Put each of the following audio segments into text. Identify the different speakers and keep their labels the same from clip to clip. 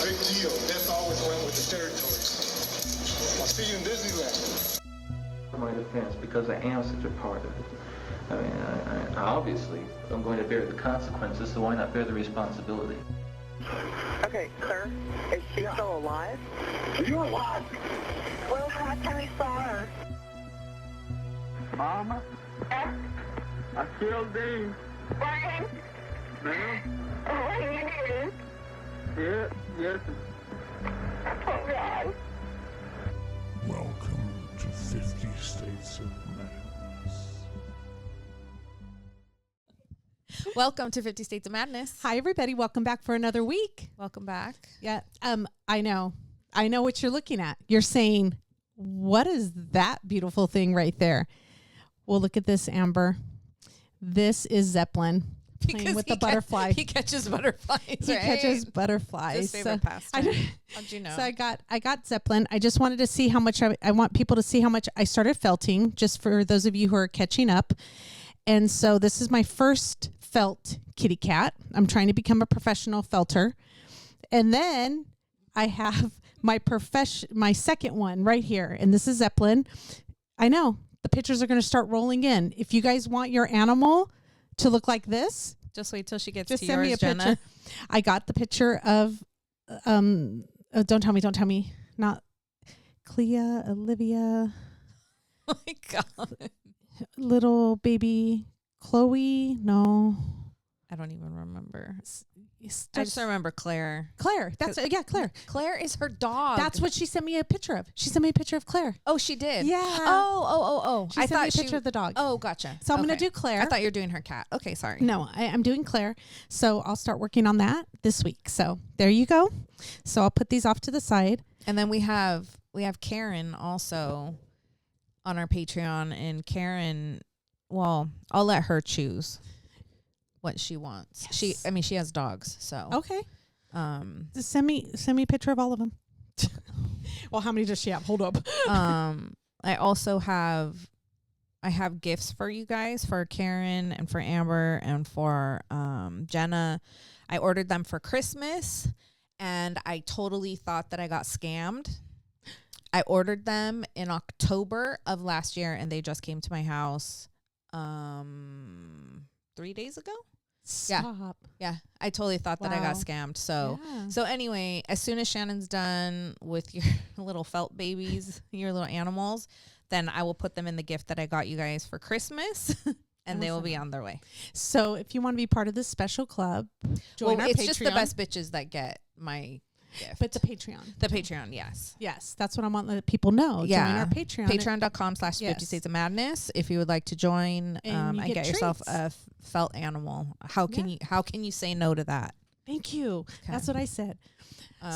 Speaker 1: big deal. That's always went with the territory. I'll see you in Disneyland.
Speaker 2: My defense, because I am such a part of it. I mean, I obviously I'm going to bear the consequences, so why not bear the responsibility?
Speaker 3: Okay, sir, is she still alive?
Speaker 1: You alive?
Speaker 3: When was the last time you saw her?
Speaker 4: Mama, I killed Dean.
Speaker 3: Brian?
Speaker 4: Ma'am?
Speaker 3: What are you doing?
Speaker 4: Yes.
Speaker 3: Oh, God.
Speaker 5: Welcome to 50 States of Madness.
Speaker 6: Welcome to 50 States of Madness.
Speaker 7: Hi, everybody. Welcome back for another week.
Speaker 6: Welcome back.
Speaker 7: Yeah. I know what you're looking at. You're saying, what is that beautiful thing right there? Well, look at this, Amber. This is Zeppelin playing with the butterfly.
Speaker 6: He catches butterflies.
Speaker 7: He catches butterflies.
Speaker 6: His favorite pastime. How'd you know?
Speaker 7: So I got Zeppelin. I just wanted to see how much I want people to see how much I started felting, just for those of you who are catching up. And so this is my first felt kitty cat. I'm trying to become a professional felter. And then I have my second one right here. And this is Zeppelin. I know the pictures are going to start rolling in. If you guys want your animal to look like this,
Speaker 6: just wait till she gets
Speaker 7: just
Speaker 6: to
Speaker 7: send
Speaker 6: yours,
Speaker 7: me a
Speaker 6: Jenna.
Speaker 7: picture. I got the picture of, don't tell me, not Clea, Olivia.
Speaker 6: Oh my God.
Speaker 7: Little baby Chloe. No.
Speaker 6: I don't even remember. I just remember Claire.
Speaker 7: Claire. That's Claire.
Speaker 6: Claire is her dog.
Speaker 7: That's what she sent me a picture of. She sent me a picture of Claire.
Speaker 6: Oh, she did?
Speaker 7: Yeah.
Speaker 6: Oh.
Speaker 7: She sent me a picture of the dog.
Speaker 6: Oh, gotcha.
Speaker 7: So I'm going to do Claire.
Speaker 6: I thought you were doing her cat. Okay, sorry.
Speaker 7: No, I'm doing Claire. So I'll start working on that this week. So there you go. So I'll put these off to the side.
Speaker 6: And then we have Karen also on our Patreon, and Karen, well, I'll let her choose what she wants.
Speaker 7: Yes.
Speaker 6: She has dogs, so
Speaker 7: okay. Just send me a picture of all of them. Well, how many does she have? Hold up.
Speaker 6: I also have gifts for you guys, for Karen and for Amber and for Jenna. I ordered them for Christmas, and I totally thought that I got scammed. I ordered them in October of last year, and they just came to my house 3 days ago.
Speaker 7: Stop.
Speaker 6: Yeah. I totally thought that I got
Speaker 7: Wow.
Speaker 6: scammed. So anyway, as soon as Shannon's done with your little felt babies, your little animals, then I will put them in the gift that I got you guys for Christmas, and they will be on their way.
Speaker 7: So if you want to be part of this special club, join our
Speaker 6: it's
Speaker 7: Patreon.
Speaker 6: just the best bitches that get my gift.
Speaker 7: But the Patreon.
Speaker 6: The Patreon, yes.
Speaker 7: Yes, that's what I want to let people know.
Speaker 6: Yeah.
Speaker 7: Join our Patreon.
Speaker 6: Patreon.com/50
Speaker 7: Yes.
Speaker 6: States of Madness if you would like to join
Speaker 7: And you
Speaker 6: get
Speaker 7: get
Speaker 6: yourself
Speaker 7: treats.
Speaker 6: a felt animal. How can you say no to that?
Speaker 7: Thank you.
Speaker 6: Okay.
Speaker 7: That's what I said.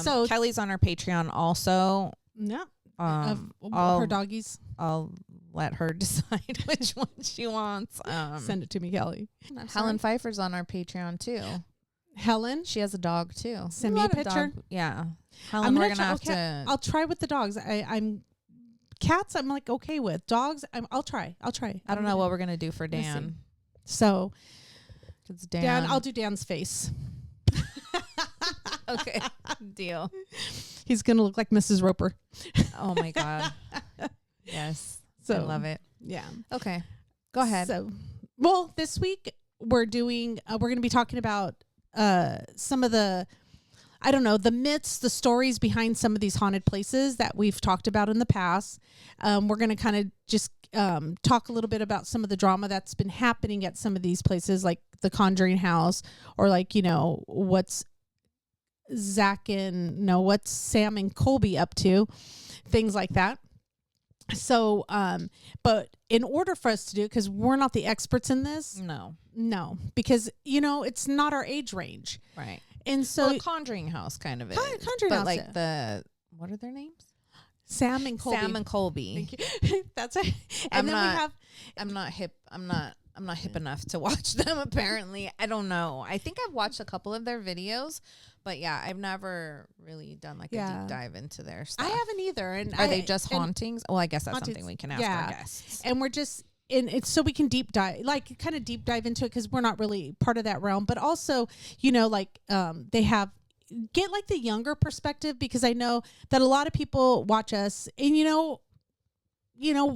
Speaker 6: So Kelly's on our Patreon also.
Speaker 7: No.
Speaker 6: Of
Speaker 7: Her doggies.
Speaker 6: I'll let her decide which one she wants.
Speaker 7: Send it to me, Kelly.
Speaker 6: Helen Pfeiffer's on our Patreon too.
Speaker 7: Helen,
Speaker 6: She has a dog too.
Speaker 7: send me a picture.
Speaker 6: Yeah. Helen, we're gonna have to.
Speaker 7: I'll try with the dogs. I'm cats. I'm like okay with dogs. I'll try.
Speaker 6: I don't know what we're gonna do for
Speaker 7: Let's see.
Speaker 6: Dan.
Speaker 7: So
Speaker 6: It's
Speaker 7: Dan, I'll do Dan's face.
Speaker 6: Okay. Deal.
Speaker 7: He's gonna look like Mrs. Roper.
Speaker 6: Oh my God. Yes.
Speaker 7: So
Speaker 6: I love it.
Speaker 7: Yeah.
Speaker 6: Okay. Go ahead.
Speaker 7: So, well, this week we're going to be talking about some of the, I don't know, the myths, the stories behind some of these haunted places that we've talked about in the past. We're going to kind of just talk a little bit about some of the drama that's been happening at some of these places, like the Conjuring House, or like, what's what's Sam and Colby up to, things like that. So, but in order for us to do it, because we're not the experts in this.
Speaker 6: No,
Speaker 7: because, it's not our age range.
Speaker 6: right.
Speaker 7: And so
Speaker 6: Conjuring House kind of is.
Speaker 7: Conjuring
Speaker 6: but
Speaker 7: House,
Speaker 6: like what are their names?
Speaker 7: Sam and Colby.
Speaker 6: Sam and Colby.
Speaker 7: Thank you. That's it. And then we have.
Speaker 6: I'm not hip enough to watch them, apparently. I don't know. I think I've watched a couple of their videos, but yeah, I've never really done like a deep dive into their stuff.
Speaker 7: I haven't either. And
Speaker 6: are they just hauntings? Well, I guess that's
Speaker 7: hauntings,
Speaker 6: something we can ask our guests.
Speaker 7: And we're just it's so we can deep dive into it, because we're not really part of that realm. But also, they have get like the younger perspective, because I know that a lot of people watch us and,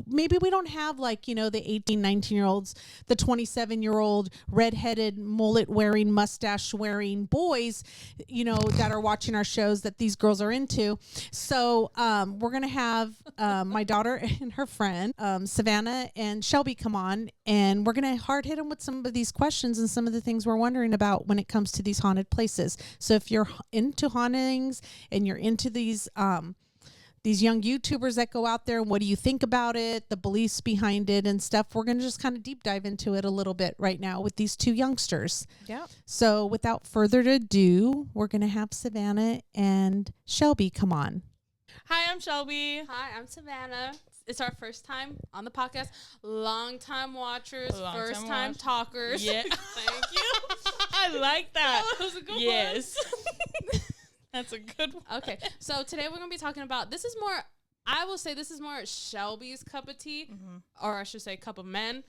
Speaker 7: maybe we don't have like, the 18, 19-year-olds, the 27-year-old redheaded mullet wearing, mustache wearing boys, that are watching our shows that these girls are into. So we're going to have my daughter and her friend, Savannah and Shelby, come on, and we're going to hard hit them with some of these questions and some of the things we're wondering about when it comes to these haunted places. So if you're into hauntings and you're into these young YouTubers that go out there, what do you think about it, the beliefs behind it and stuff, we're going to just kind of deep dive into it a little bit right now with these two youngsters. Yeah. So without further ado, we're going to have Savannah and Shelby come on.
Speaker 8: Hi, I'm Shelby.
Speaker 9: Hi, I'm Savannah. It's our first time on the podcast. Long time watchers, first time talkers.
Speaker 8: Yeah.
Speaker 9: Thank you.
Speaker 8: I like that.
Speaker 9: That was a good one.
Speaker 8: Yes. That's a good one.
Speaker 9: Okay, so today we're going to be talking about, I will say this is more Shelby's cup of tea, or I should say cup of men.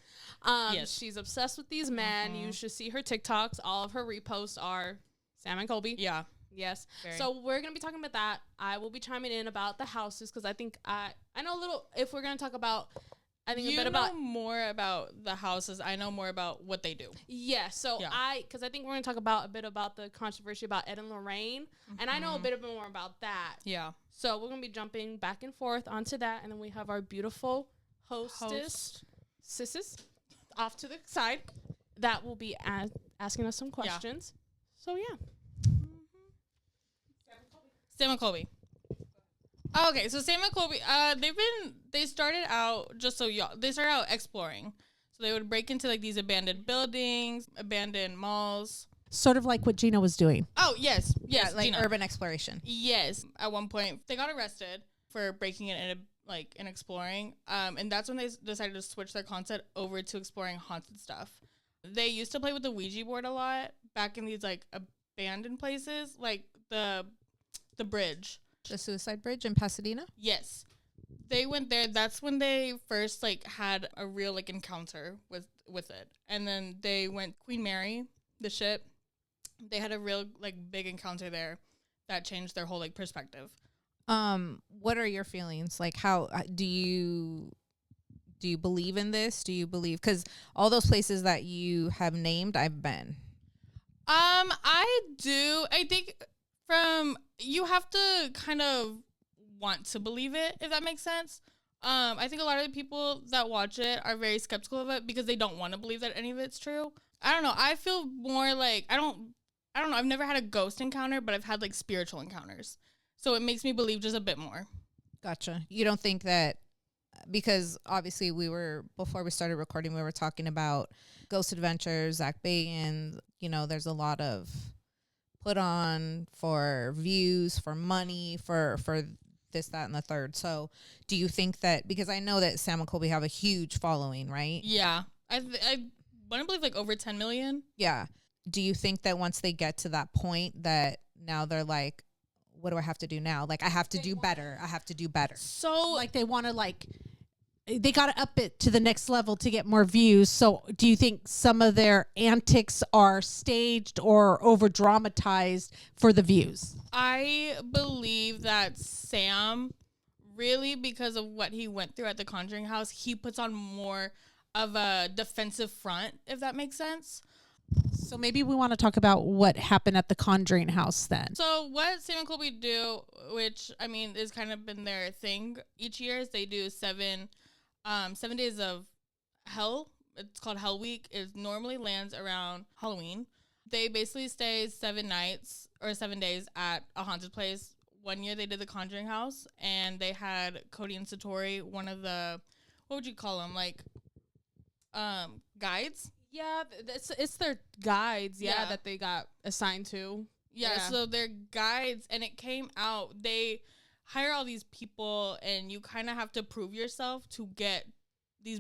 Speaker 8: Yes.
Speaker 9: She's obsessed with these men. You should see her TikToks. All of her reposts are Sam and Colby.
Speaker 8: Yeah.
Speaker 9: Yes.
Speaker 8: Very.
Speaker 9: So we're going to be talking about that. I will be chiming in about the houses because I think I know a little, if we're going to talk about, I think a bit about
Speaker 8: more about the houses. I know more about what they do.
Speaker 9: Yeah. So because I think we're going to talk about a bit about the controversy about Ed and Lorraine, and I know a bit more about that.
Speaker 8: Yeah.
Speaker 9: So we're going to be jumping back and forth onto that, and then we have our beautiful sisters off to the side that will be asking us some questions. So yeah.
Speaker 8: Sam and Colby. Okay, so Sam and Colby, they started out exploring. So they would break into like these abandoned buildings, abandoned malls.
Speaker 7: Sort of like what Gina was doing.
Speaker 8: Oh, yes.
Speaker 6: Yeah, like
Speaker 8: Gina.
Speaker 6: urban exploration.
Speaker 8: Yes. At one point, they got arrested for breaking in and exploring. And that's when they decided to switch their concept over to exploring haunted stuff. They used to play with the Ouija board a lot back in these like abandoned places, like the bridge.
Speaker 6: The Suicide Bridge in Pasadena?
Speaker 8: Yes. They went there. That's when they first like had a real like encounter with it. And then they went Queen Mary, the ship. They had a real like big encounter there that changed their whole like perspective.
Speaker 6: What are your feelings? Like, how do you believe in this? Do you believe, because all those places that you have named, I've been.
Speaker 8: I do. I think you have to kind of want to believe it, if that makes sense. I think a lot of the people that watch it are very skeptical of it because they don't want to believe that any of it's true. I don't know. I feel more like, I don't know. I've never had a ghost encounter, but I've had like spiritual encounters. So it makes me believe just a bit more.
Speaker 6: Gotcha. You don't think that, because obviously before we started recording, we were talking about Ghost Adventures, Zak Bagans, there's a lot of put on for views, for money, for this, that, and the third. So do you think that, because I know that Sam and Colby have a huge following, right?
Speaker 8: Yeah. I want to believe like over 10 million.
Speaker 6: Yeah. Do you think that once they get to that point that now they're like, what do I have to do now? Like, I have to do better. I have to do better.
Speaker 7: So like they want to they got to up it to the next level to get more views. So do you think some of their antics are staged or over dramatized for the views?
Speaker 8: I believe that Sam, really, because of what he went through at the Conjuring House, he puts on more of a defensive front, if that makes sense.
Speaker 7: So maybe we want to talk about what happened at the Conjuring House then.
Speaker 8: So what Sam and Colby do, which, I mean, has kind of been their thing each year, is they do 7 days of hell. It's called Hell Week. It normally lands around Halloween. They basically stay 7 nights or 7 days at a haunted place. One year they did the Conjuring House, and they had Cody and Satori, one of the, what would you call them, like guides?
Speaker 9: Yeah, it's their guides, that they got assigned to.
Speaker 8: Yeah, so they're guides, and it came out, they hire all these people, and you kind of have to prove yourself to get these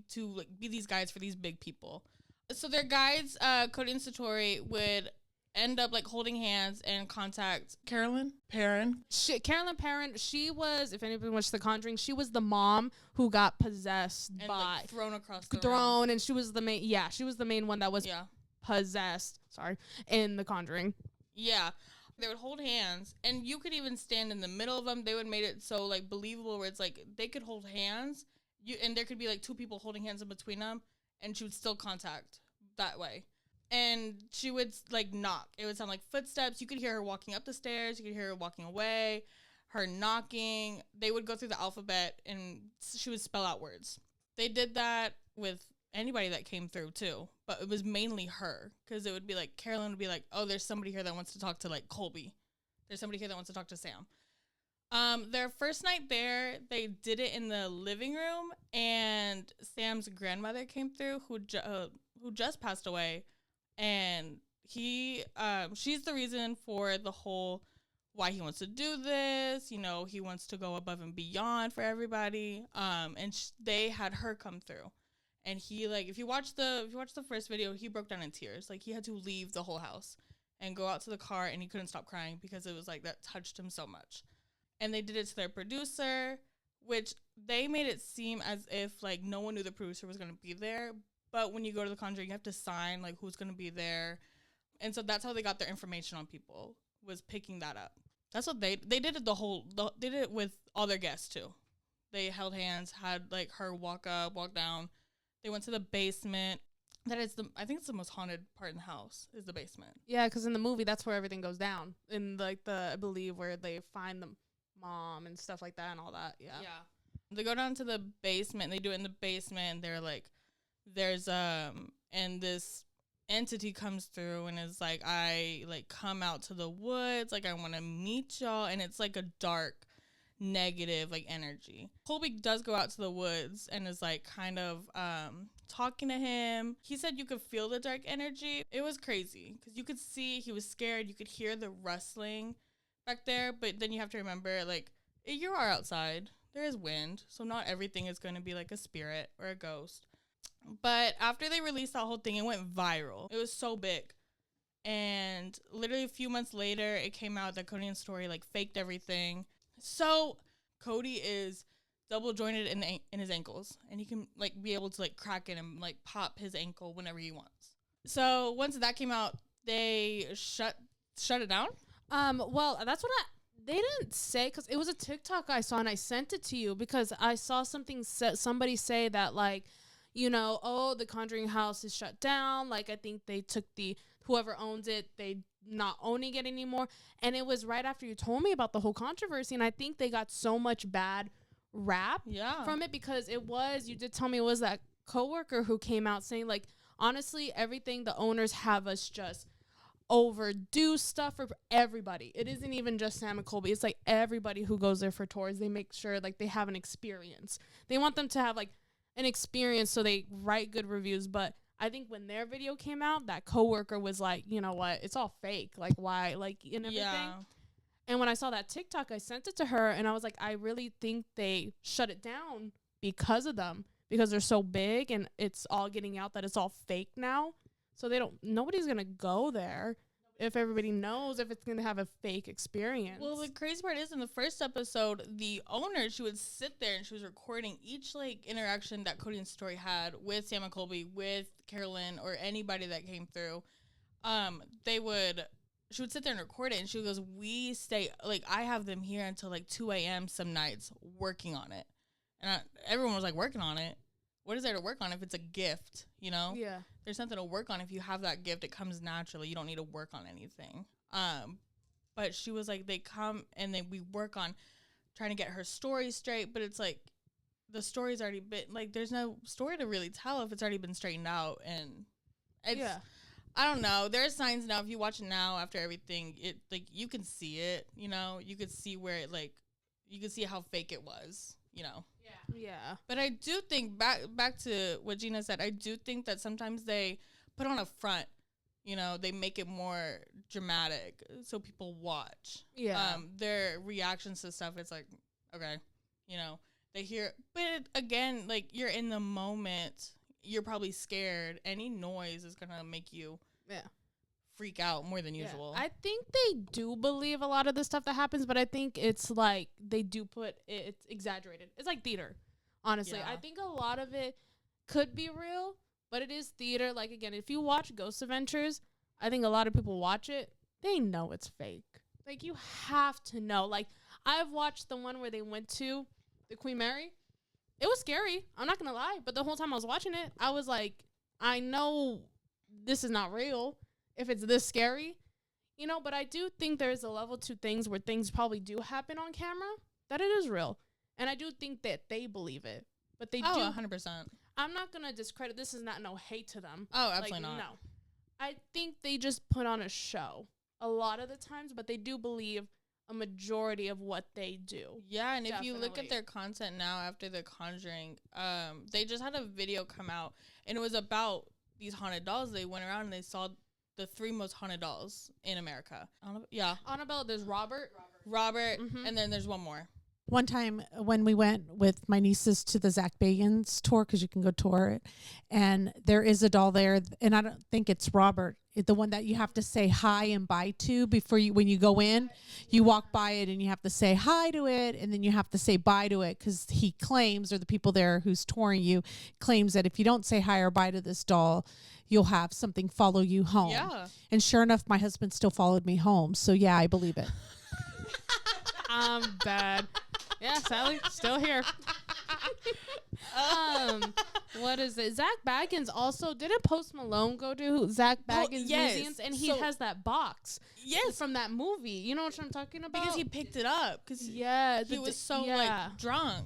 Speaker 8: to like be these guides for these big people. So their guides, Cody and Satori, would end up like holding hands and contact Carolyn Perrin.
Speaker 9: Carolyn Perrin, she was, if anybody watched The Conjuring, she was the mom who got possessed
Speaker 8: and
Speaker 9: by
Speaker 8: like thrown across the room.
Speaker 9: And she was the main. Yeah, she was the main one that was possessed. Sorry, in The Conjuring.
Speaker 8: Yeah. They would hold hands, and you could even stand in the middle of them. They would make it so like believable, where it's like they could hold hands, and there could be like two people holding hands in between them, and she would still contact that way. And she would like knock. It would sound like footsteps. You could hear her walking up the stairs. You could hear her walking away, her knocking. They would go through the alphabet, and she would spell out words. They did that with anybody that came through too, but it was mainly her, because it would be like Carolyn would be like, oh, there's somebody here that wants to talk to like Colby. There's somebody here that wants to talk to Sam. Their first night there, they did it in the living room, and Sam's grandmother came through, who just passed away, and she's the reason for the whole why he wants to do this. You know, he wants to go above and beyond for everybody. And they had her come through. And he, like, if you watch the first video, he broke down in tears. Like, he had to leave the whole house and go out to the car, and he couldn't stop crying because it was like that touched him so much. And they did it to their producer, which they made it seem as if like no one knew the producer was going to be there. But when you go to the Conjuring, you have to sign like who's going to be there. And so that's how they got their information on people, was picking that up. That's what they did it they did it with all their guests too. They held hands, had like her walk up, walk down. They went to the basement. I think it's the most haunted part in the house, is the basement.
Speaker 9: Yeah, because in the movie, that's where everything goes down. In like I believe where they find the mom and stuff like that and all that. Yeah.
Speaker 8: They go down to the basement. They do it in the basement. And they're like, and this entity comes through and is like, I like come out to the woods. Like, I want to meet y'all. And it's like a dark, negative like energy. Colby does go out to the woods and is like kind of talking to him. He said you could feel the dark energy. It was crazy because you could see he was scared. You could hear the rustling back there, but then you have to remember, like, you are outside. There is wind, so not everything is going to be like a spirit or a ghost. But after they released that whole thing, it went viral. It was so big. And literally a few months later, it came out that Cody and Story like faked everything. So Cody is double jointed in his ankles, and he can like be able to like crack it and like pop his ankle whenever he wants. So once that came out, they shut it down.
Speaker 9: Well, that's what they didn't say, because it was a TikTok I saw and I sent it to you because I saw somebody say that like, you know, oh, the Conjuring House is shut down. Like, I think they took whoever owns it, they not owning it anymore. And it was right after you told me about the whole controversy, and I think they got so much bad rap from it, because you did tell me it was that coworker who came out saying like, honestly, everything the owners have us just overdo stuff for everybody. It isn't even just Sam and Colby. It's like everybody who goes there for tours, they make sure like they have an experience. They want them to have like an experience, so they write good reviews. But I think when their video came out, that coworker was like, you know what, it's all fake. Like, why? Like, and everything. Yeah. And when I saw that TikTok, I sent it to her, and I was like, I really think they shut it down because of them, because they're so big and it's all getting out that it's all fake now. So nobody's going to go there if everybody knows if it's going to have a fake experience.
Speaker 8: Well, the crazy part is in the first episode, the owner, she would sit there and she was recording each like interaction that Cody and Story had with Sam and Colby, with Carolyn, or anybody that came through. She would sit there and record it, and she goes, we stay, like, I have them here until like 2 a.m. some nights working on it. And everyone was like, working on it? What is there to work on if it's a gift, you know?
Speaker 9: Yeah.
Speaker 8: There's something to work on. If you have that gift, it comes naturally. You don't need to work on anything. But she was like, they come and we work on trying to get her story straight. But it's like, the story's already been, like, there's no story to really tell if it's already been straightened out. And it's, I don't know. There are signs now. If you watch it now after everything, it, like, you can see it, you know? You could see where it, like, you could see how fake it was, you know?
Speaker 9: Yeah.
Speaker 8: But I do think, back to what Gina said, I do think that sometimes they put on a front, you know, they make it more dramatic so people watch.
Speaker 9: Yeah.
Speaker 8: Their reactions to stuff, it's like, okay, you know, they hear, but again, like, you're in the moment, you're probably scared. Any noise is going to make you freak out more than usual.
Speaker 9: I think they do believe a lot of the stuff that happens, but I think it's like they do put it's exaggerated. It's like theater, honestly. I think a lot of it could be real, but it is theater. Like, again, if you watch Ghost Adventures, I think a lot of people watch it, they know it's fake. Like, you have to know. Like, I've watched the one where they went to the Queen Mary. It was scary. I'm not going to lie. But the whole time I was watching it, I was like, I know this is not real if it's this scary. You know, but I do think there's a level to things where things probably do happen on camera, that it is real. And I do think that they believe it. But they do.
Speaker 8: 100%.
Speaker 9: I'm not going to discredit. This is not no hate to them.
Speaker 8: Oh, absolutely not.
Speaker 9: No. I think they just put on a show a lot of the times, but they do believe a majority of what they do.
Speaker 8: Yeah, and if you look at their content now after The Conjuring, they just had a video come out, and it was about these haunted dolls. They went around and they saw the 3 most haunted dolls in America. Yeah.
Speaker 9: Annabelle, there's Robert,
Speaker 8: and then there's one more.
Speaker 7: One time when we went with my nieces to the Zak Bagans tour, because you can go tour it, and there is a doll there, and I don't think it's Robert, the one that you have to say hi and bye to before you, when you go in, you walk by it and you have to say hi to it, and then you have to say bye to it, because he claims, or the people there who's touring you claims, that if you don't say hi or bye to this doll, you'll have something follow you home.
Speaker 8: Yeah.
Speaker 7: And sure enough, my husband still followed me home. So yeah, I believe it.
Speaker 9: I'm bad. Yeah, Sally, still here. What is it? Zak Bagans also, didn't Post Malone go to Zak Bagans museums? And he has that box.
Speaker 8: Yes.
Speaker 9: From that movie. You know what I'm talking about?
Speaker 8: Because he picked it up. Because he was so, like, drunk.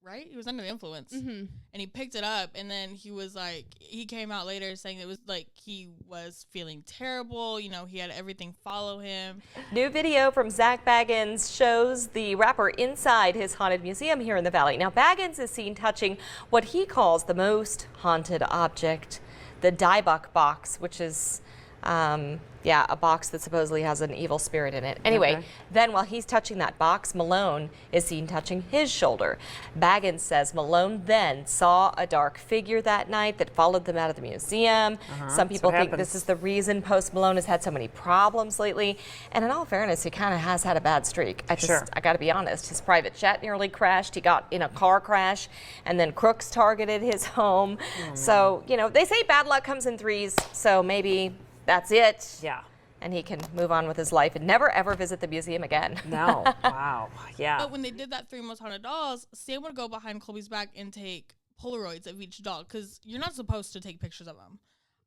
Speaker 8: Right? He was under the influence.
Speaker 9: Mm-hmm.
Speaker 8: And he picked it up, and then he was like, he came out later saying it was like he was feeling terrible. You know, he had everything follow him.
Speaker 10: New video from Zak Bagans shows the rapper inside his haunted museum here in the Valley. Now, Bagans is seen touching what he calls the most haunted object, the Diebuck box, which is, a box that supposedly has an evil spirit in it. Anyway, then while he's touching that box, Malone is seen touching his shoulder. Bagans says Malone then saw a dark figure that night that followed them out of the museum. Some people think this is the reason Post Malone has had so many problems lately. And in all fairness, he kind of has had a bad streak. I got to be honest. His private jet nearly crashed. He got in a car crash, and then crooks targeted his home. So, you know, they say bad luck comes in threes, so maybe that's it.
Speaker 11: Yeah.
Speaker 10: And he can move on with his life and never ever visit the museum again.
Speaker 11: No. Wow. Yeah.
Speaker 8: But when they did that 3 most haunted dolls, Sam would go behind Colby's back and take Polaroids of each doll, because you're not supposed to take pictures of them.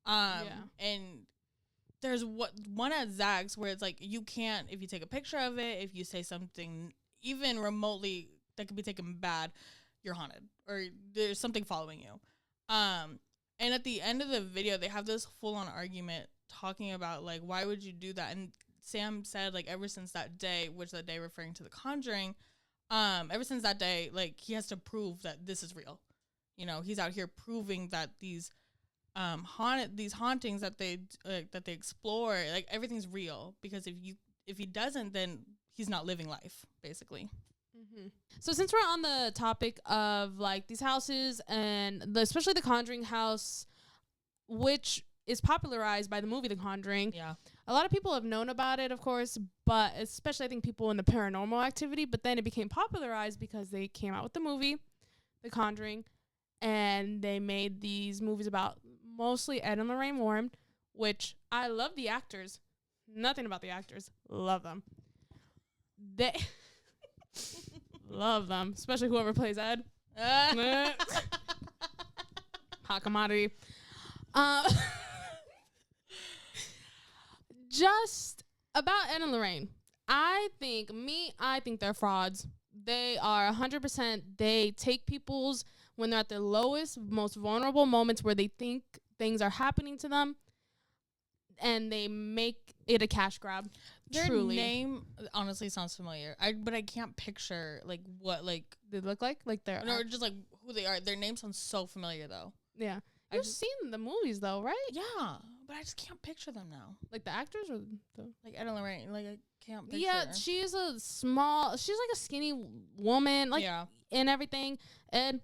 Speaker 8: And there's one at Zak's where it's like, you can't, if you take a picture of it, if you say something even remotely that could be taken bad, you're haunted, or there's something following you. And at the end of the video, they have this full-on argument talking about, like, why would you do that? And Sam said, like, ever since that day, which that day referring to The Conjuring, ever since that day, like, he has to prove that this is real. You know, he's out here proving that these hauntings that they explore, like, everything's real. Because if he doesn't, then he's not living life, basically.
Speaker 9: Mm-hmm. So since we're on the topic of, like, these houses, and especially the Conjuring House, which is popularized by the movie The Conjuring.
Speaker 8: Yeah.
Speaker 9: A lot of people have known about it, of course, but especially I think people in the paranormal activity, but then it became popularized because they came out with the movie The Conjuring, and they made these movies about mostly Ed and Lorraine Warren, which I love the actors. Nothing about the actors. Love them. They love them, especially whoever plays Ed. Hot commodity. Just about Ed and Lorraine. I think they're frauds. They are 100%. They take people's, when they're at their lowest, most vulnerable moments where they think things are happening to them, and they make it a cash grab.
Speaker 8: Their
Speaker 9: Truly.
Speaker 8: name honestly sounds familiar. But I can't picture, like, what, like,
Speaker 9: they look like they're
Speaker 8: just like who they are. Their name sounds so familiar though.
Speaker 9: Yeah. You've seen the movies though, right?
Speaker 8: Yeah, but I just can't picture them now.
Speaker 9: Like the actors or the
Speaker 8: like Ed and Lorraine. Like, I can't picture.
Speaker 9: Yeah, she's like a skinny woman, like, and everything. Ed,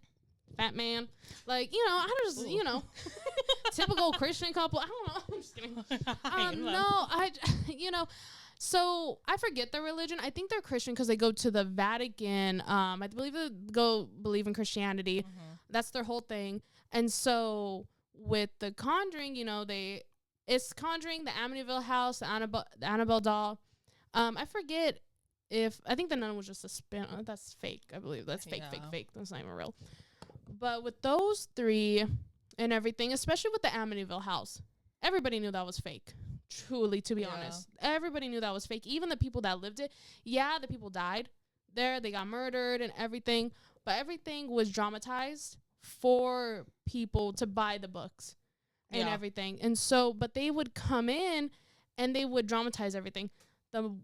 Speaker 9: fat man, like, you know, I just, you know, typical Christian couple. I don't know. I'm just kidding. You know. So I forget their religion. I think they're Christian because they go to the Vatican. I believe they believe in Christianity. Mm-hmm. That's their whole thing. And so with the Conjuring, you know, it's Conjuring, the Amityville House, the Annabelle doll. I forget I think the nun was just a spin. That's fake. I believe that's fake. That's not even real. But with those 3 and everything, especially with the Amityville house, everybody knew that was fake. Truly, to be honest, everybody knew that was fake. Even the people that lived it. Yeah, the people died there. They got murdered and everything. But everything was dramatized for people to buy the books and everything. And so, but they would come in and they would dramatize everything. The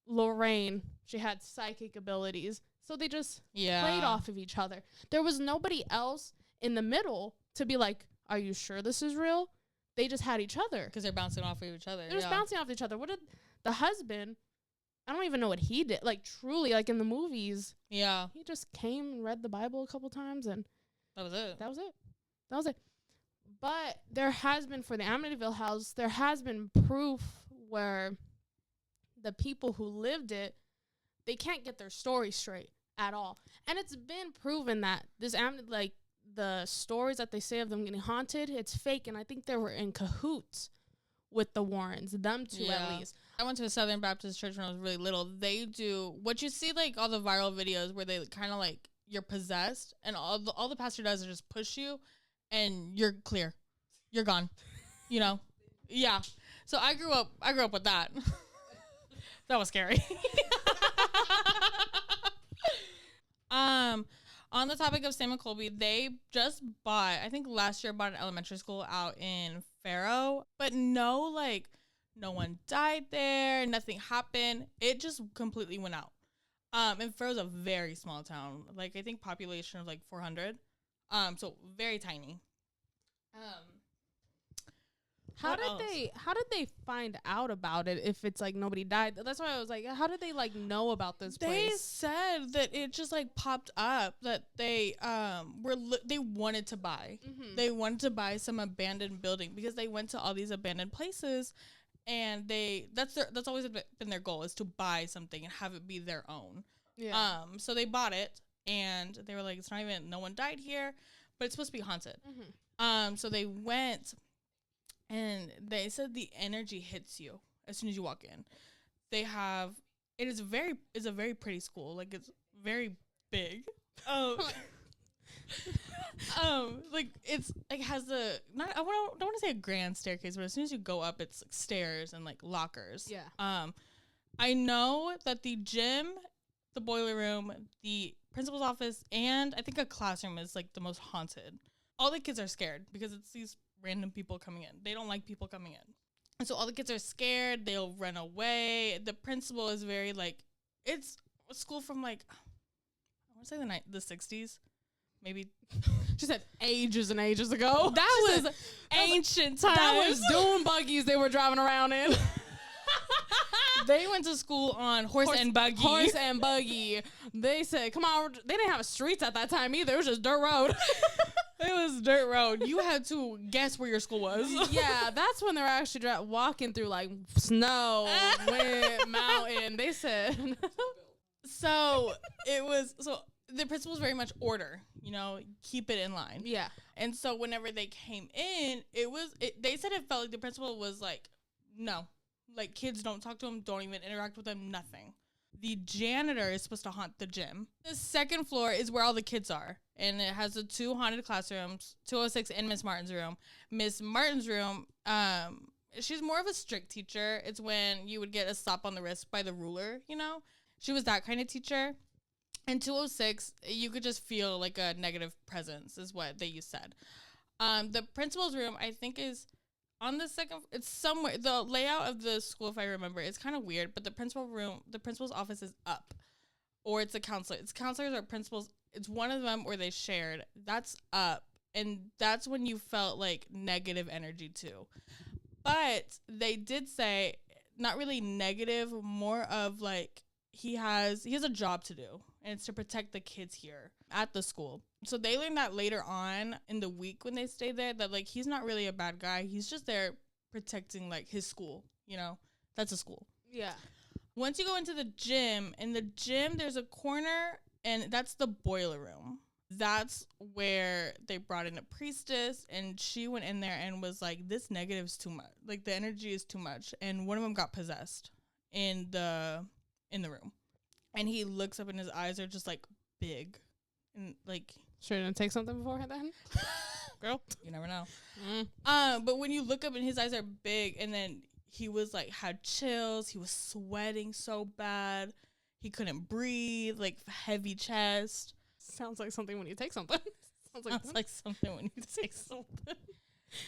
Speaker 9: Lorraine, she had psychic abilities. So they just played off of each other. There was nobody else in the middle to be like, are you sure this is real? They just had each other.
Speaker 8: Because they're bouncing off of each other.
Speaker 9: They're just bouncing off each other. What did the husband, I don't even know what he did. Like, truly, like in the movies.
Speaker 8: Yeah.
Speaker 9: He just came and read the Bible a couple times and
Speaker 8: that was it.
Speaker 9: That was it. But there has been, for the Amityville house, there has been proof where the people who lived it, they can't get their story straight at all. And it's been proven that this like the stories that they say of them getting haunted, it's fake. And I think they were in cahoots with the Warrens, them two at least.
Speaker 8: I went to a Southern Baptist church when I was really little. They do what you see, like all the viral videos where they kind of like you're possessed, and all the pastor does is just push you, and you're clear, you're gone. You know, yeah. So I grew up with that. That was scary. On the topic of Sam and Colby, they just bought, I think last year, bought an elementary school out in Faro, but no one died there, nothing happened. It just completely went out. And Faro's a very small town, like I think population of like 400, so very tiny.
Speaker 9: How did they find out about it if it's like nobody died? That's why I was like, how did they like know about this place?
Speaker 8: They said that it just like popped up that they they wanted to buy. Mm-hmm. They wanted to buy some abandoned building because they went to all these abandoned places, and that's always been their goal, is to buy something and have it be their own. Yeah. So they bought it, and they were like, it's not even, no one died here, but it's supposed to be haunted. Mm-hmm. So they went. And they said the energy hits you as soon as you walk in. It's a very pretty school. Like, it's very big. Like it's like has I don't want to say a grand staircase, but as soon as you go up, it's like stairs and like lockers. Yeah. I know that the gym, the boiler room, the principal's office, and I think a classroom is like the most haunted. All the kids are scared because it's these random people coming in. They don't like people coming in. And so all the kids are scared. They'll run away. The principal is very like, it's a school from like, I want to say the 60s. Maybe.
Speaker 9: She said ages and ages ago.
Speaker 8: That was ancient times.
Speaker 9: That was dune buggies they were driving around in.
Speaker 8: They went to school on horse and buggy.
Speaker 9: Horse and buggy. They said, come on. They didn't have streets at that time either. It was just dirt road.
Speaker 8: It was dirt road. You had to guess where your school was.
Speaker 9: Yeah, that's when they were actually walking through like snow, wind, mountain. They said.
Speaker 8: So the principal was very much order, keep it in line.
Speaker 9: Yeah.
Speaker 8: And so whenever they came in, they said it felt like the principal was like, no, like kids don't talk to them, don't even interact with them, nothing. The janitor is supposed to haunt the gym. The second floor is where all the kids are. And it has the 2 haunted classrooms, 206 and Miss Martin's room. Miss Martin's room, she's more of a strict teacher. It's when you would get a slap on the wrist by the ruler, She was that kind of teacher. And 206, you could just feel like a negative presence is what they said. The principal's room, I think, is on the second, it's somewhere, the layout of the school, if I remember, it's kind of weird, but the principal's office is up. Or it's a counselor. It's counselors or principals. It's one of them, or they shared. That's up. And that's when you felt like negative energy too. But they did say, not really negative, more of like, he has a job to do, and it's to protect the kids here at the school. So they learned that later on in the week when they stayed there, that like he's not really a bad guy. He's just there protecting like his school, That's a school.
Speaker 9: Yeah.
Speaker 8: Once you go into the gym, in the gym there's a corner, and that's the boiler room. That's where they brought in a priestess, and she went in there and was like, this negative's too much. Like, the energy is too much. And one of them got possessed. in the room, and he looks up and his eyes are just like big, and like
Speaker 9: Shouldn't take something before then, girl.
Speaker 8: you never know. But when you look up and his eyes are big, and then he was like had chills. He was sweating so bad, he couldn't breathe. Like heavy chest.
Speaker 9: Sounds like something when you take something.
Speaker 8: Sounds like something when you take something.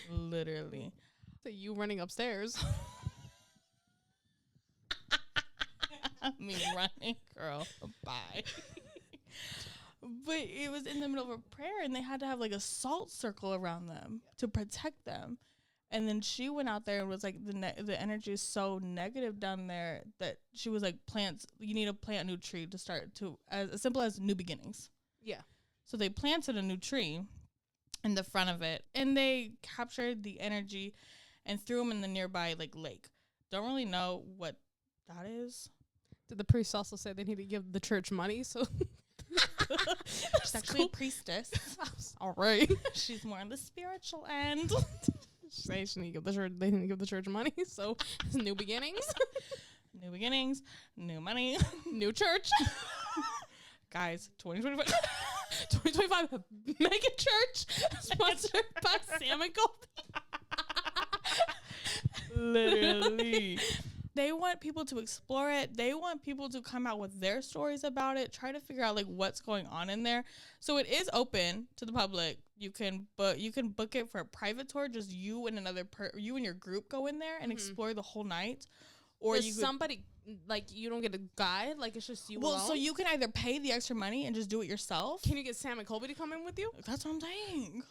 Speaker 8: Literally.
Speaker 9: So you running upstairs.
Speaker 8: Me running, girl. Bye. But it was in the middle of a prayer, and they had to have like a salt circle around them to protect them. And then she went out there and was like, the energy is so negative down there that she was like, plants. You need to plant a new tree to start to as simple as new beginnings.
Speaker 9: Yeah.
Speaker 8: So they planted a new tree in the front of it, and they captured the energy and threw them in the nearby like lake. Don't really know what that is.
Speaker 9: Did the priest also say they need to give the church money? So
Speaker 8: she's actually a priestess.
Speaker 9: All right.
Speaker 8: She's more on the spiritual end.
Speaker 9: Say she need to give the church. They need to give the church money. So it's new beginnings.
Speaker 8: New beginnings, new money,
Speaker 9: new church.
Speaker 8: Guys, 2025.
Speaker 9: 2025 mega church sponsored by Sam and Colby.
Speaker 8: Literally. They want people to explore it. They want people to come out with their stories about it, try to figure out like what's going on in there. So it is open to the public. You can book it for a private tour. Just you and you and your group go in there and explore the whole night. Or
Speaker 9: Does somebody like you don't get a guide, like it's just you
Speaker 8: Well,
Speaker 9: alone?
Speaker 8: so you can either pay the extra money and just do it yourself.
Speaker 9: Can you get Sam and Colby to come in with you?
Speaker 8: That's what I'm saying.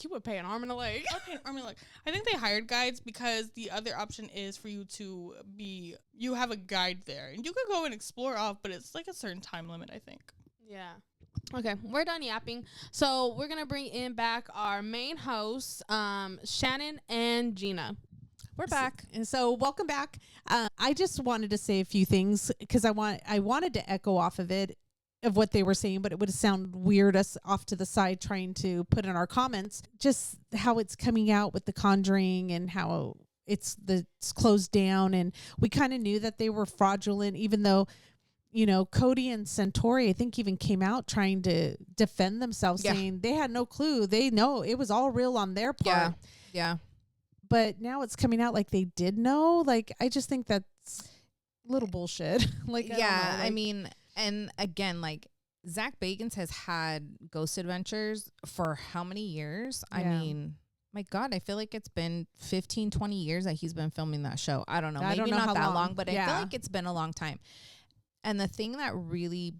Speaker 9: You would pay an arm and a leg.
Speaker 8: I'd pay an arm and a leg. I think they hired guides because the other option is for you to you have a guide there. And you could go and explore off, but it's like a certain time limit, I think.
Speaker 9: Yeah. Okay, we're done yapping. So we're going to bring in back our main hosts, Shannon and Gina.
Speaker 7: We're back. And so welcome back. I just wanted to say a few things because I wanted to echo off of it, of what they were saying, but it would sound weird us off to the side trying to put in our comments just how it's coming out with the Conjuring and how it's closed down. And we kind of knew that they were fraudulent, even though, you know, Cody and Centauri, I think, even came out trying to defend themselves, saying they had no clue. They know it was all real on their part.
Speaker 6: Yeah.
Speaker 7: But now it's coming out like they did know. Like, I just think that's a little bullshit. Like,
Speaker 6: I mean, and again, like Zak Bagans has had ghost adventures for how many years? I mean, my God, I feel like it's been 15, 20 years that he's been filming that show. I don't know. Maybe not that long, but I feel like it's been a long time. And the thing that really,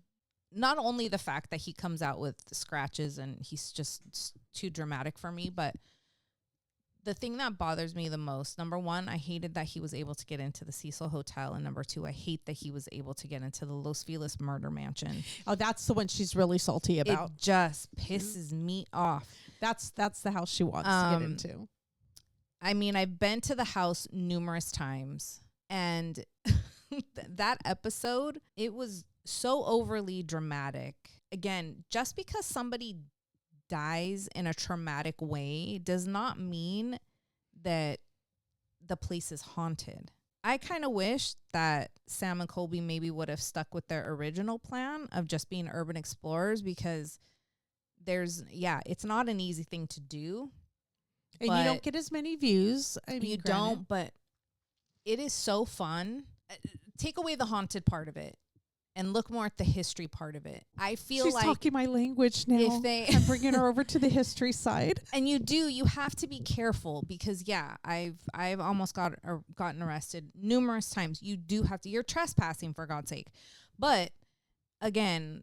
Speaker 6: not only the fact that he comes out with scratches and he's just too dramatic for me, but the thing that bothers me the most, number one, I hated that he was able to get into the Cecil Hotel. And number two, I hate that he was able to get into the Los Feliz murder mansion.
Speaker 7: Oh, that's the one she's really salty about.
Speaker 6: It just pisses me off.
Speaker 7: That's the house she wants to get into.
Speaker 6: I mean, I've been to the house numerous times. And that episode, it was so overly dramatic. Again, just because somebody dies in a traumatic way does not mean that the place is haunted. I kind of wish that Sam and Colby maybe would have stuck with their original plan of just being urban explorers, because it's not an easy thing to do.
Speaker 7: And you don't get as many views. I mean,
Speaker 6: you don't, but it is so fun. Take away the haunted part of it and look more at the history part of it. I feel
Speaker 7: she's
Speaker 6: like
Speaker 7: talking my language now. I'm bringing her over to the history side.
Speaker 6: And you have to be careful because I've almost gotten arrested numerous times. You do have to. You're trespassing, for God's sake. But again,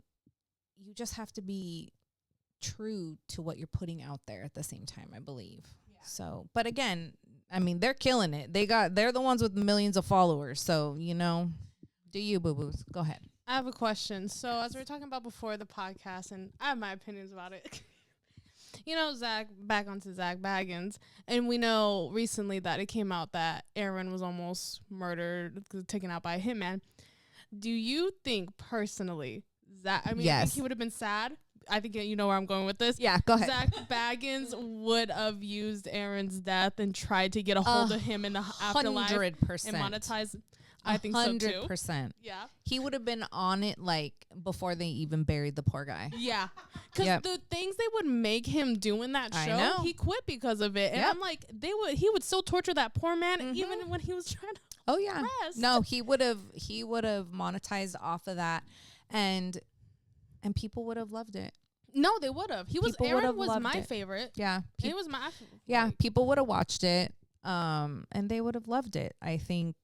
Speaker 6: you just have to be true to what you're putting out there at the same time, I believe. Yeah. So, but again, I mean, they're killing it. They're the ones with millions of followers. So, do you, boo-boos? Go ahead.
Speaker 9: I have a question. So as we were talking about before the podcast, and I have my opinions about it. Back onto Zak Bagans, and we know recently that it came out that Aaron was almost murdered, taken out by a hitman. Do you think personally that, I
Speaker 6: yes.
Speaker 9: think he would have been sad? I think you know where I'm going with this.
Speaker 6: Yeah, go ahead.
Speaker 9: Zak Bagans would have used Aaron's death and tried to get a hold of him in the afterlife
Speaker 6: 100%.
Speaker 9: and monetize. I think so too.
Speaker 6: 100%.
Speaker 9: Yeah.
Speaker 6: He would have been on it like before they even buried the poor guy.
Speaker 9: Yeah. Because
Speaker 6: Yep.
Speaker 9: the things they would make him do in that
Speaker 6: I
Speaker 9: show,
Speaker 6: know.
Speaker 9: he quit because of it. And
Speaker 6: Yep.
Speaker 9: I'm like, he would still torture that poor man even when he was trying to
Speaker 6: Oh yeah.
Speaker 9: rest.
Speaker 6: No, he would have monetized off of that, and people would have loved it.
Speaker 9: No, they would have.
Speaker 6: People
Speaker 9: Aaron
Speaker 6: would've
Speaker 9: was
Speaker 6: loved
Speaker 9: my
Speaker 6: it.
Speaker 9: favorite.
Speaker 6: Yeah.
Speaker 9: And he was my
Speaker 6: Yeah, people would have watched it, and they would have loved it. I think,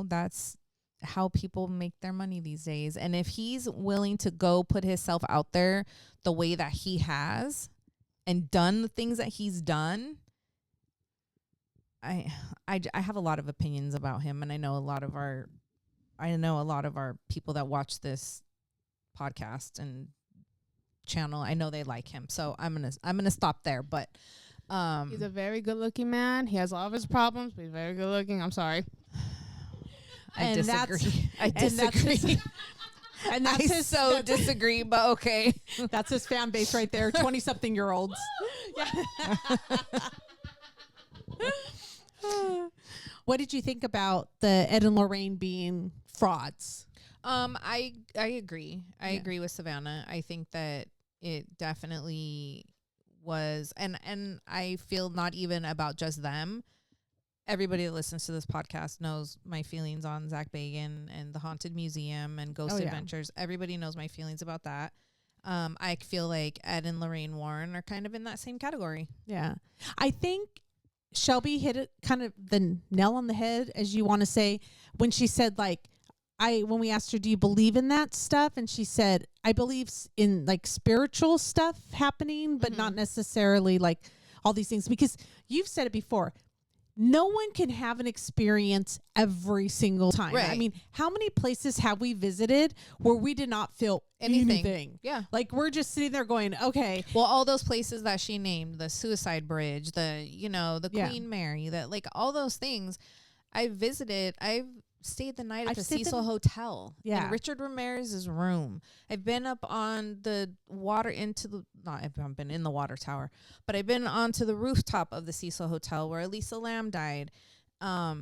Speaker 6: that's how people make their money these days. And if he's willing to go put himself out there the way that he has and done the things that he's done, I have a lot of opinions about him, and I know a lot of our people that watch this podcast and channel, I know they like him. So I'm gonna stop there. But
Speaker 9: he's a very good looking man. He has all of his problems, but he's very good looking. I'm sorry.
Speaker 6: I disagree. I disagree, but okay.
Speaker 7: That's his fan base right there. 20-something-year-olds. What did you think about the Ed and Lorraine being frauds?
Speaker 6: I agree. I agree with Savannah. I think that it definitely was, and I feel not even about just them. Everybody that listens to this podcast knows my feelings on Zak Bagans and the Haunted Museum and Ghost Adventures. Everybody knows my feelings about that. I feel like Ed and Lorraine Warren are kind of in that same category.
Speaker 7: Yeah. I think Shelby hit it kind of the nail on the head, as you want to say, when she said, like, when we asked her, do you believe in that stuff? And she said, I believe in like spiritual stuff happening, but not necessarily like all these things, because you've said it before. No one can have an experience every single time.
Speaker 6: Right.
Speaker 7: I mean, how many places have we visited where we did not feel anything?
Speaker 6: Yeah.
Speaker 7: Like, we're just sitting there going, okay.
Speaker 6: Well, all those places that she named, the Suicide Bridge, the Queen Mary, all those things I visited. I've stayed the night at the Cecil Hotel in Richard Ramirez's room. I've been up on the water I haven't been in the water tower, but I've been onto the rooftop of the Cecil Hotel where Elisa Lam died. I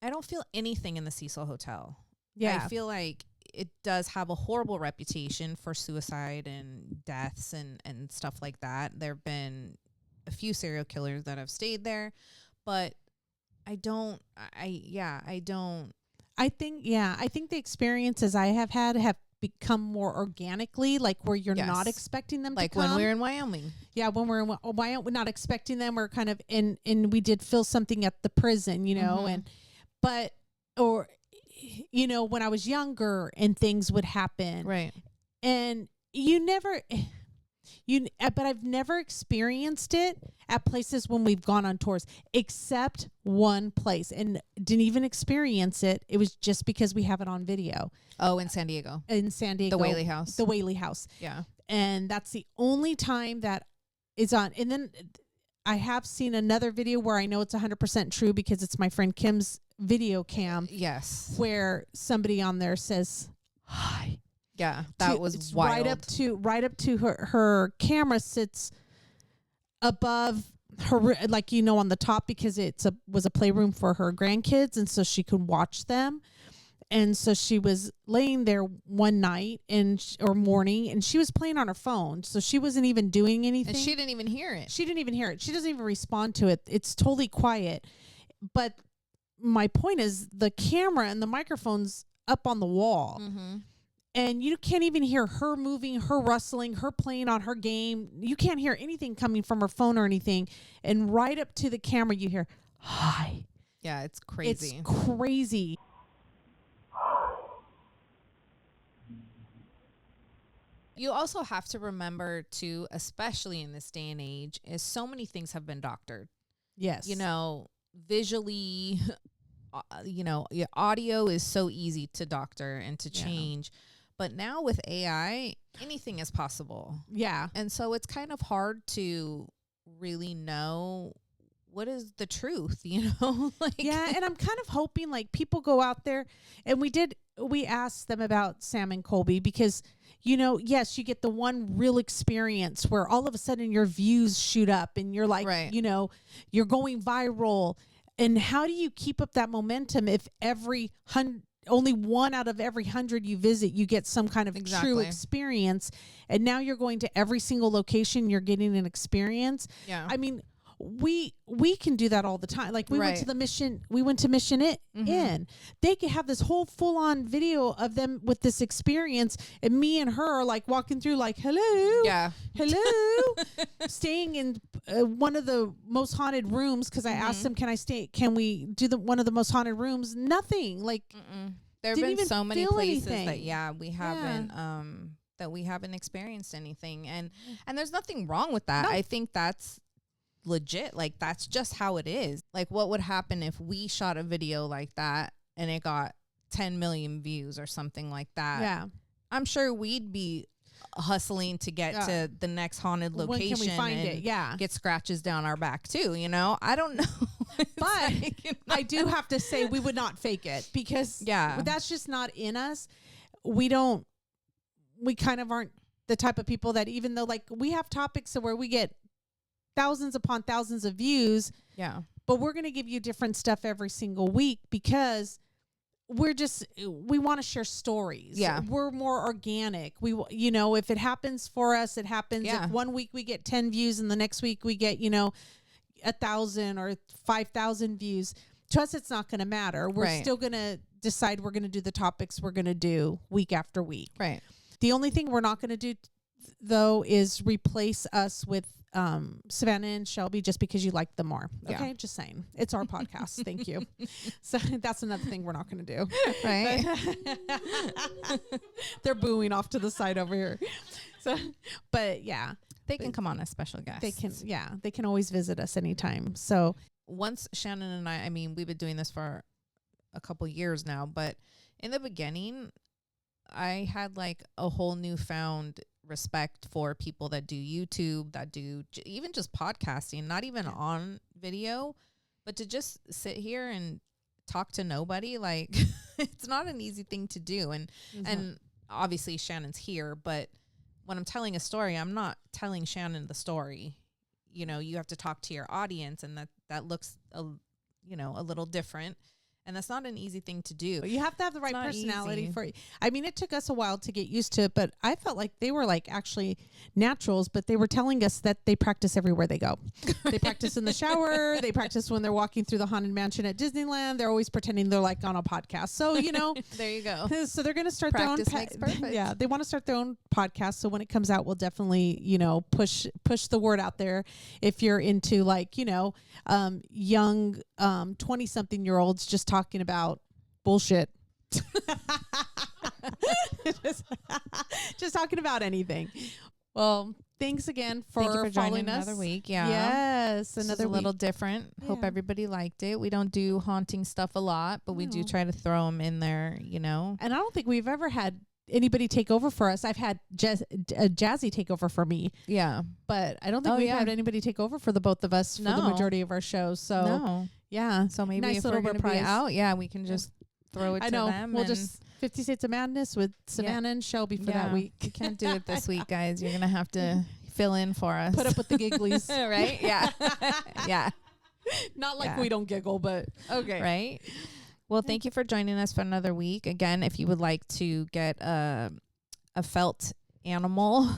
Speaker 6: don't feel anything in the Cecil Hotel.
Speaker 7: Yeah.
Speaker 6: I feel like it does have a horrible reputation for suicide and deaths and stuff like that. There have been a few serial killers that have stayed there, but I think the experiences I have had have become more organically, like where you're not expecting them like
Speaker 7: to come.
Speaker 6: when we're in Wyoming.
Speaker 7: Yeah, when we're in Wyoming, we're not expecting them. We're kind of and we did feel something at the prison, when I was younger and things would happen.
Speaker 6: Right.
Speaker 7: And but I've never experienced it at places when we've gone on tours, except one place, and didn't even experience it. It was just because we have it on video.
Speaker 6: Oh, in San Diego.
Speaker 7: The
Speaker 6: Whaley House.
Speaker 7: The Whaley House.
Speaker 6: Yeah.
Speaker 7: And that's the only time that is on. And then I have seen another video where I know it's 100% true because it's my friend Kim's video cam.
Speaker 6: Yes.
Speaker 7: Where somebody on there says, hi.
Speaker 6: Yeah, that was wild.
Speaker 7: Right up to her camera sits above her, like, on the top, because was a playroom for her grandkids, and so she could watch them. And so she was laying there one night or morning, and she was playing on her phone, so she wasn't even doing anything.
Speaker 6: And she didn't even hear it.
Speaker 7: She doesn't even respond to it. It's totally quiet. But my point is, the camera and the microphone's up on the wall.
Speaker 6: Mm-hmm.
Speaker 7: And you can't even hear her moving, her rustling, her playing on her game. You can't hear anything coming from her phone or anything. And right up to the camera, you hear, hi.
Speaker 6: Yeah, it's crazy.
Speaker 7: It's crazy.
Speaker 6: You also have to remember, too, especially in this day and age, is so many things have been doctored.
Speaker 7: Yes.
Speaker 6: Visually, audio is so easy to doctor and to change. But now with AI, anything is possible.
Speaker 7: Yeah.
Speaker 6: And so it's kind of hard to really know what is the truth, Yeah,
Speaker 7: and I'm kind of hoping, like, people go out there, and we asked them about Sam and Colby, because, yes, you get the one real experience where all of a sudden your views shoot up and you're like,
Speaker 6: right.
Speaker 7: You're going viral. And how do you keep up that momentum if every only one out of every 100 you visit, you get some kind of true
Speaker 6: Exactly.
Speaker 7: experience. And now you're going to every single location, you're getting an experience.
Speaker 6: Yeah.
Speaker 7: I mean, we can do that all the time. Like we went
Speaker 6: Right.
Speaker 7: to Mission Inn. They could have this whole full on video of them with this experience, and me and her are like walking through like, hello,
Speaker 6: Yeah.
Speaker 7: hello, staying in one of the most haunted rooms. Cause I asked them, can we do one of the most haunted rooms? Nothing. Like
Speaker 6: There have
Speaker 7: didn't
Speaker 6: been
Speaker 7: even
Speaker 6: so many
Speaker 7: feel
Speaker 6: places that
Speaker 7: anything.
Speaker 6: we haven't that we haven't experienced anything, and there's nothing wrong with that.
Speaker 7: No.
Speaker 6: I think that's legit. Like that's just how it is. Like what would happen if we shot a video like that and it got 10 million views or something like that?
Speaker 7: Yeah.
Speaker 6: I'm sure we'd be hustling to get to the next haunted
Speaker 7: When
Speaker 6: location
Speaker 7: can we find
Speaker 6: and
Speaker 7: it? Yeah.
Speaker 6: get scratches down our back too, you know? I don't know.
Speaker 7: But I do have to say we would not fake it because
Speaker 6: Yeah.
Speaker 7: that's just not in us. We kind of aren't the type of people that, even though like we have topics where we get thousands upon thousands of views,
Speaker 6: Yeah.
Speaker 7: but we're going to give you different stuff every single week because we want to share stories.
Speaker 6: Yeah.
Speaker 7: We're more organic. If it happens for us, it happens.
Speaker 6: Yeah.
Speaker 7: If one week we get 10 views and the next week we get, 1,000 or 5,000 views, to us, it's not going to matter. We're
Speaker 6: Right.
Speaker 7: still going to decide we're going to do the topics we're going to do week after week.
Speaker 6: Right.
Speaker 7: The only thing we're not going to do though is replace us with Savannah and Shelby just because you like them more. Okay,
Speaker 6: Yeah.
Speaker 7: just saying. It's our podcast. Thank you. So that's another thing we're not going to do.
Speaker 6: Right.
Speaker 7: They're booing off to the side over here. So, but yeah,
Speaker 6: They can come on as special guests.
Speaker 7: they can always visit us anytime. So
Speaker 6: Once Shannon and I mean, we've been doing this for a couple years now, but in the beginning, I had like a whole newfound respect for people that do YouTube, that do even just podcasting, not even on video, but to just sit here and talk to nobody. Like it's not an easy thing to do. And obviously Shannon's here, but when I'm telling a story, I'm not telling Shannon the story. You have to talk to your audience, and that looks a little different. And that's not an easy thing to do.
Speaker 7: you have to have the right
Speaker 6: not
Speaker 7: personality
Speaker 6: easy.
Speaker 7: for it. I mean, it took us a while to get used to it, but I felt like they were like actually naturals, but they were telling us that they practice everywhere they go. They practice in the shower. They practice when they're walking through the Haunted Mansion at Disneyland. They're always pretending they're like on a podcast. So,
Speaker 6: There you go.
Speaker 7: so they're going to start
Speaker 6: Practice
Speaker 7: their own
Speaker 6: makes perfect.
Speaker 7: Yeah, they want to start their own podcast. So when it comes out, we'll definitely, push the word out there. If you're into like, young 20-something-year-olds just talking about bullshit. just talking about anything. Well, thanks again for,
Speaker 6: Thank you for
Speaker 7: following
Speaker 6: joining
Speaker 7: us.
Speaker 6: another week. Yeah.
Speaker 7: Yes,
Speaker 6: This is
Speaker 7: another
Speaker 6: a little
Speaker 7: week.
Speaker 6: different. Hope
Speaker 7: Yeah.
Speaker 6: everybody liked it. We don't do haunting stuff a lot, but we do
Speaker 7: No.
Speaker 6: try to throw them in there,
Speaker 7: And I don't think we've ever had anybody take over for us. I've had Jazzy take over for me,
Speaker 6: Yeah.
Speaker 7: but I don't think
Speaker 6: Oh,
Speaker 7: we've
Speaker 6: yeah.
Speaker 7: had anybody take over for the both of us for the
Speaker 6: No.
Speaker 7: majority of our shows. So
Speaker 6: No.
Speaker 7: yeah,
Speaker 6: So maybe
Speaker 7: nice
Speaker 6: if
Speaker 7: little
Speaker 6: we're going to be
Speaker 7: reprise.
Speaker 6: out, yeah, we can just throw it
Speaker 7: I
Speaker 6: to
Speaker 7: know.
Speaker 6: them.
Speaker 7: We'll
Speaker 6: and
Speaker 7: just 50 States of Madness with Savannah and Shelby for that week.
Speaker 6: We can't do it this week, guys. You're going to have to fill in for us.
Speaker 7: Put up with the gigglies.
Speaker 6: Right? Yeah. Yeah.
Speaker 7: Not like
Speaker 6: Yeah.
Speaker 7: we don't giggle, but okay.
Speaker 6: Right? Well, thank you for joining us for another week. Again, if you would like to get a felt animal,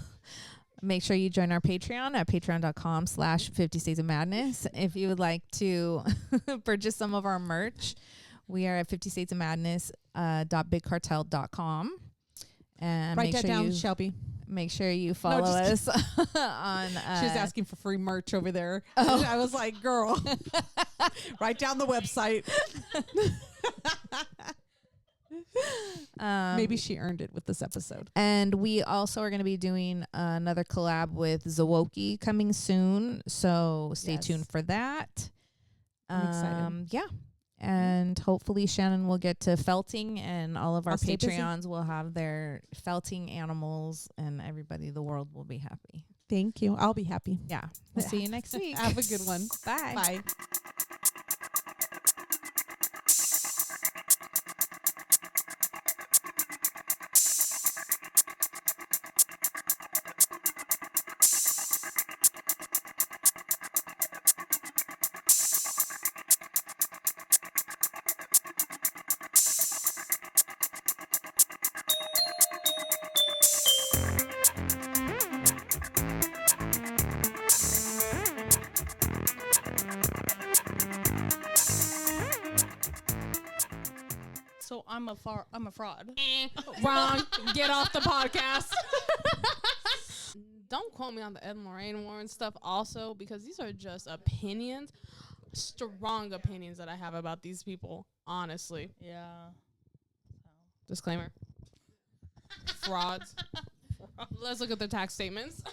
Speaker 6: make sure you join our Patreon at patreon.com/50 States of Madness. If you would like to purchase some of our merch, we are at 50 States of Madness .bigcartel.com. And
Speaker 7: Write
Speaker 6: make
Speaker 7: that
Speaker 6: sure
Speaker 7: down,
Speaker 6: you
Speaker 7: Shelby.
Speaker 6: make sure you follow us on
Speaker 7: She was asking for free merch over there. I was like, girl, write down the website. Maybe she earned it with this episode.
Speaker 6: And we also are going to be doing another collab with Zawoki coming soon. So stay
Speaker 7: Yes.
Speaker 6: tuned for that.
Speaker 7: I'm excited.
Speaker 6: Yeah. And hopefully Shannon will get to felting, and all of our
Speaker 7: I'll stay busy.
Speaker 6: Patreons will have their felting animals, and everybody in the world will be happy.
Speaker 7: Thank you. I'll be happy.
Speaker 6: Yeah. We'll see you next week.
Speaker 7: Have a good one.
Speaker 6: Bye.
Speaker 7: Bye.
Speaker 8: So I'm a fraud.
Speaker 9: Wrong. Get off the podcast. Don't quote me on the Ed and Lorraine Warren stuff also, because these are just opinions, strong opinions that I have about these people, honestly.
Speaker 8: Yeah.
Speaker 9: Disclaimer. Frauds. Let's look at their tax statements.